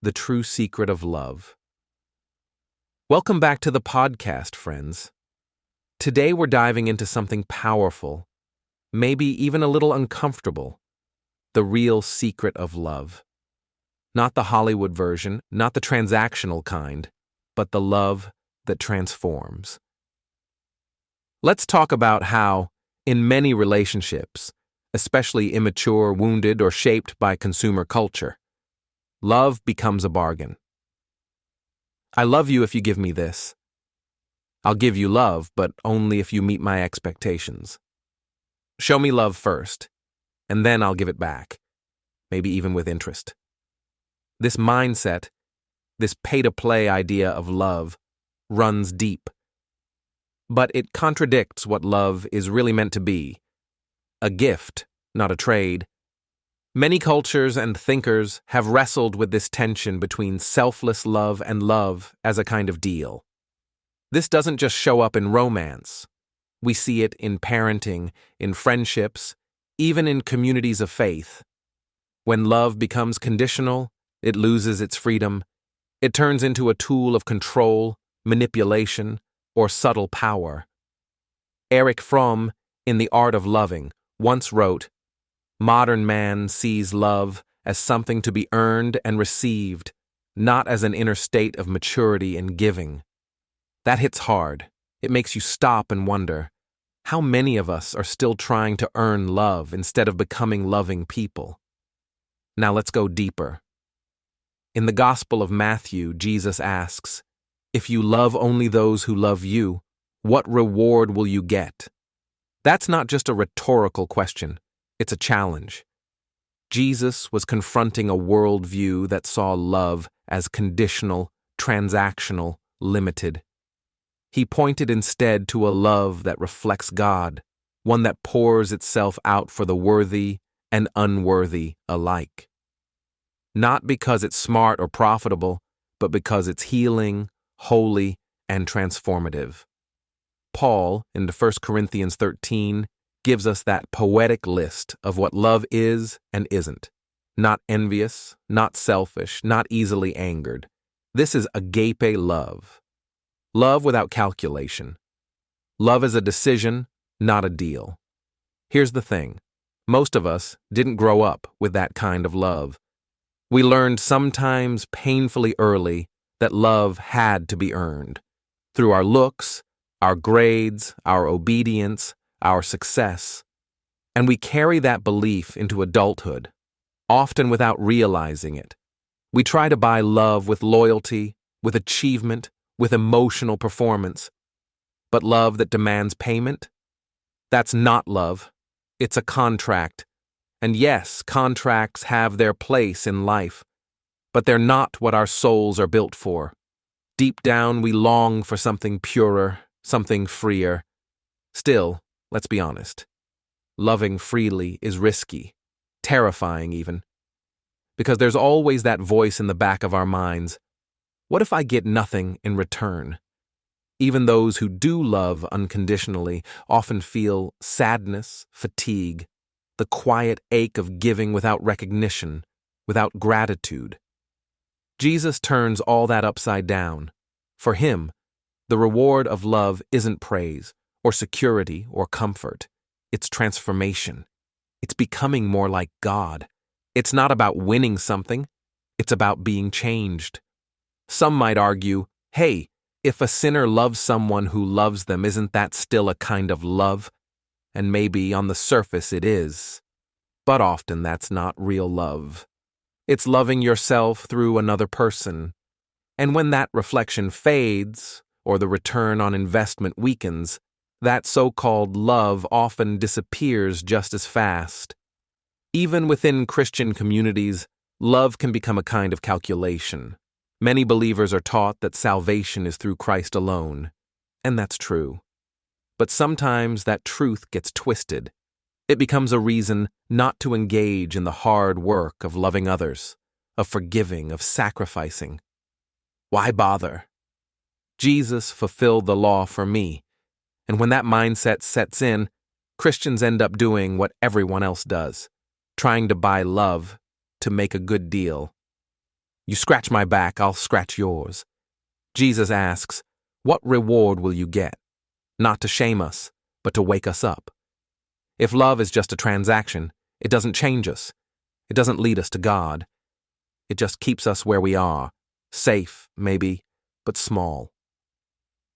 the true secret of love. Welcome back to the podcast, friends. Today we're diving into something powerful, maybe even a little uncomfortable, the real secret of love. Not the Hollywood version, not the transactional kind, but the love that transforms. Let's talk about how, in many relationships, especially immature, wounded, or shaped by consumer culture, love becomes a bargain. I love you if you give me this. I'll give you love, but only if you meet my expectations. Show me love first, and then I'll give it back, maybe even with interest. This mindset, this pay-to-play idea of love, runs deep. But it contradicts what love is really meant to be: a gift, not a trade. Many cultures and thinkers have wrestled with this tension between selfless love and love as a kind of deal. This doesn't just show up in romance. We see it in parenting, in friendships, even in communities of faith. When love becomes conditional, it loses its freedom. It turns into a tool of control, manipulation, or subtle power. Erich Fromm, in The Art of Loving, once wrote, "Modern man sees love as something to be earned and received, not as an inner state of maturity and giving." That hits hard. It makes you stop and wonder, how many of us are still trying to earn love instead of becoming loving people? Now let's go deeper. In the Gospel of Matthew, Jesus asks, "If you love only those who love you, what reward will you get?" That's not just a rhetorical question. It's a challenge. Jesus was confronting a worldview that saw love as conditional, transactional, limited. He pointed instead to a love that reflects God, one that pours itself out for the worthy and unworthy alike. Not because it's smart or profitable, but because it's healing, holy, and transformative. Paul, in 1 Corinthians 13, gives us that poetic list of what love is and isn't. Not envious, not selfish, not easily angered. This is agape love. Love without calculation. Love is a decision, not a deal. Here's the thing. Most of us didn't grow up with that kind of love. We learned sometimes painfully early that love had to be earned. Through our looks, our grades, our obedience, our success. And we carry that belief into adulthood, often without realizing it. We try to buy love with loyalty, with achievement, with emotional performance. But love that demands payment? That's not love. It's a contract. And yes, contracts have their place in life, but they're not what our souls are built for. Deep down, we long for something purer, something freer. Still, let's be honest. Loving freely is risky, terrifying even. Because there's always that voice in the back of our minds. What if I get nothing in return? Even those who do love unconditionally often feel sadness, fatigue, the quiet ache of giving without recognition, without gratitude. Jesus turns all that upside down. For him, the reward of love isn't praise, or security, or comfort. It's transformation. It's becoming more like God. It's not about winning something. It's about being changed. Some might argue, hey, if a sinner loves someone who loves them, isn't that still a kind of love? And maybe on the surface it is. But often that's not real love. It's loving yourself through another person. And when that reflection fades, or the return on investment weakens, that so-called love often disappears just as fast. Even within Christian communities, love can become a kind of calculation. Many believers are taught that salvation is through Christ alone, and that's true. But sometimes that truth gets twisted. It becomes a reason not to engage in the hard work of loving others, of forgiving, of sacrificing. Why bother? Jesus fulfilled the law for me, and when that mindset sets in, Christians end up doing what everyone else does, trying to buy love to make a good deal. You scratch my back, I'll scratch yours. Jesus asks, what reward will you get? Not to shame us, but to wake us up. If love is just a transaction, it doesn't change us. It doesn't lead us to God. It just keeps us where we are, safe, maybe, but small.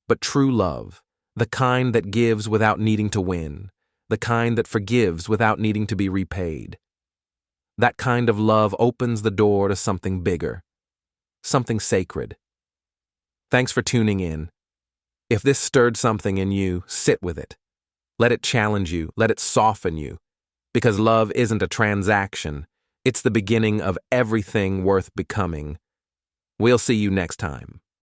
But true love, the kind that gives without needing to win, the kind that forgives without needing to be repaid. That kind of love opens the door to something bigger, something sacred. Thanks for tuning in. If this stirred something in you, sit with it. Let it challenge you, let it soften you, because love isn't a transaction. It's the beginning of everything worth becoming. We'll see you next time.